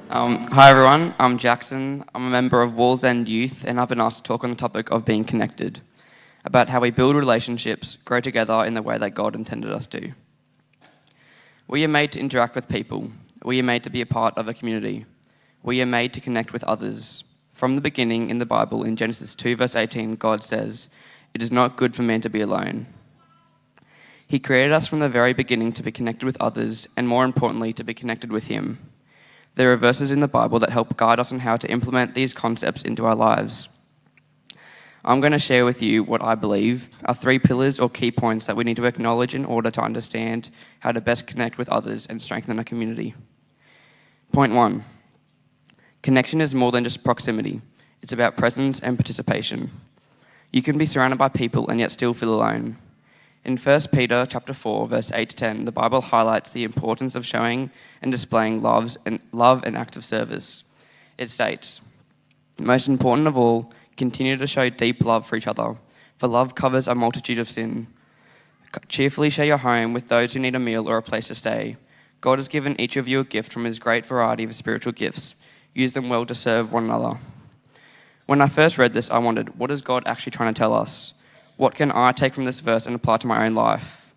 Hi everyone, I'm Jackson. I'm a member of Wallsend Youth and I've been asked to talk on the topic of being connected, about how we build relationships, grow together in the way that God intended us to. We are made to interact with people. We are made to be a part of a community. We are made to connect with others. From the beginning in the Bible, in Genesis 2 verse 18, God says, "It is not good for man to be alone." He created us from the very beginning to be connected with others and more importantly, to be connected with Him. There are verses in the Bible that help guide us on how to implement these concepts into our lives. I'm going to share with you what I believe are 3 pillars or key points that we need to acknowledge in order to understand how to best connect with others and strengthen a community. Point 1. Connection is more than just proximity. It's about presence and participation. You can be surrounded by people and yet still feel alone. In 1 Peter chapter 4, verse 8 to 10, the Bible highlights the importance of showing and displaying love and acts of service. It states, "Most important of all, continue to show deep love for each other, for love covers a multitude of sin. Cheerfully share your home with those who need a meal or a place to stay. God has given each of you a gift from His great variety of spiritual gifts. Use them well to serve one another." When I first read this, I wondered, what is God actually trying to tell us? What can I take from this verse and apply to my own life?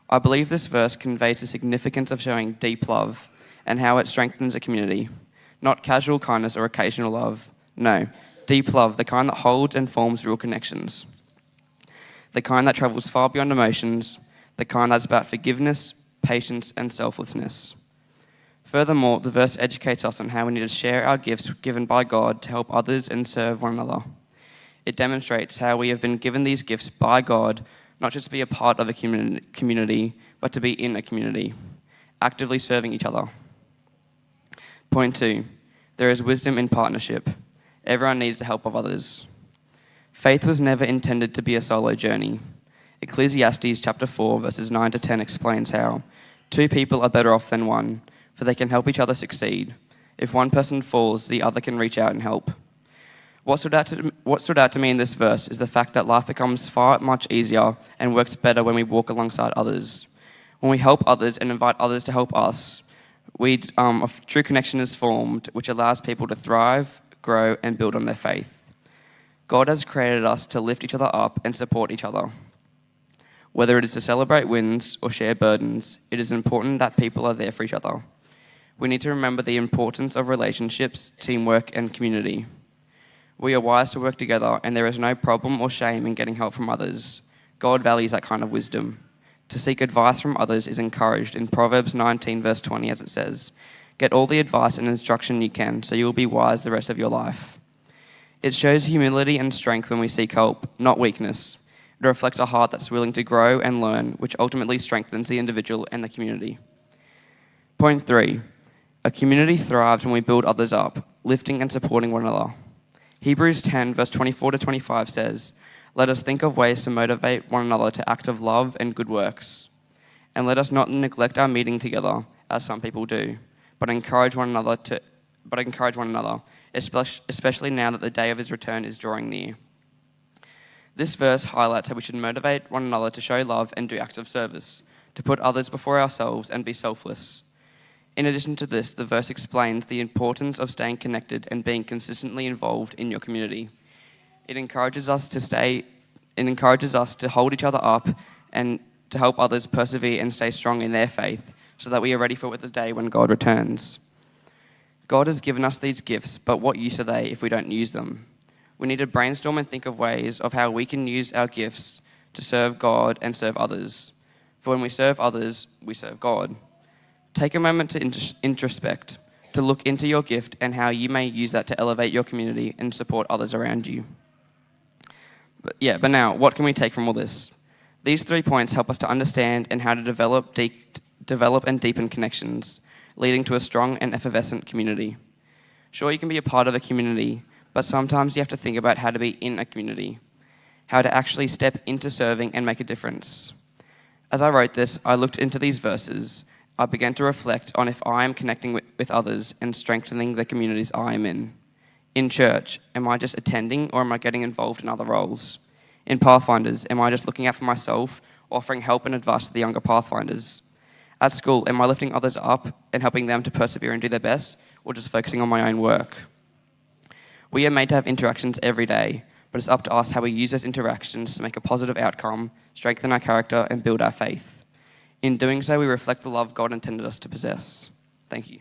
I believe this verse conveys the significance of showing deep love and how it strengthens a community. Not casual kindness or occasional love. No, deep love, the kind that holds and forms real connections. The kind that travels far beyond emotions, the kind that's about forgiveness, patience, and selflessness. Furthermore, the verse educates us on how we need to share our gifts given by God to help others and serve one another. It demonstrates how we have been given these gifts by God, not just to be a part of a community, but to be in a community, actively serving each other. Point 2, there is wisdom in partnership. Everyone needs the help of others. Faith was never intended to be a solo journey. Ecclesiastes chapter 4, verses 9 to 10 explains how 2 people are better off than one, for they can help each other succeed. If one person falls, the other can reach out and help. What stood out to me in this verse is the fact that life becomes far much easier and works better when we walk alongside others. When we help others and invite others to help us, a true connection is formed, which allows people to thrive, grow, and build on their faith. God has created us to lift each other up and support each other. Whether it is to celebrate wins or share burdens, it is important that people are there for each other. We need to remember the importance of relationships, teamwork, and community. We are wise to work together, and there is no problem or shame in getting help from others. God values that kind of wisdom. To seek advice from others is encouraged in Proverbs 19 verse 20, as it says, "Get all the advice and instruction you can, so you will be wise the rest of your life." It shows humility and strength when we seek help, not weakness. It reflects a heart that's willing to grow and learn, which ultimately strengthens the individual and the community. Point 3, a community thrives when we build others up, lifting and supporting one another. Hebrews 10 verse 24 to 25 says, "Let us think of ways to motivate one another to acts of love and good works. And let us not neglect our meeting together, as some people do, but encourage one another, especially now that the day of His return is drawing near." This verse highlights how we should motivate one another to show love and do acts of service, to put others before ourselves and be selfless. In addition to this, the verse explains the importance of staying connected and being consistently involved in your community. It encourages us to hold each other up and to help others persevere and stay strong in their faith so that we are ready for the day when God returns. God has given us these gifts, but what use are they if we don't use them? We need to brainstorm and think of ways of how we can use our gifts to serve God and serve others. For when we serve others, we serve God. Take a moment to introspect, to look into your gift and how you may use that to elevate your community and support others around you. But now, what can we take from all this? These 3 points help us to understand and how to develop and deepen connections, leading to a strong and effervescent community. Sure, you can be a part of a community, but sometimes you have to think about how to be in a community, how to actually step into serving and make a difference. As I wrote this, I looked into these verses. I began to reflect on if I am connecting with others and strengthening the communities I am in. In church, am I just attending or am I getting involved in other roles? In Pathfinders, am I just looking out for myself, offering help and advice to the younger Pathfinders? At school, am I lifting others up and helping them to persevere and do their best? or just focusing on my own work. We are made to have interactions every day, but it's up to us how we use those interactions to make a positive outcome, strengthen our character, and build our faith. In doing so, we reflect the love God intended us to possess. Thank you.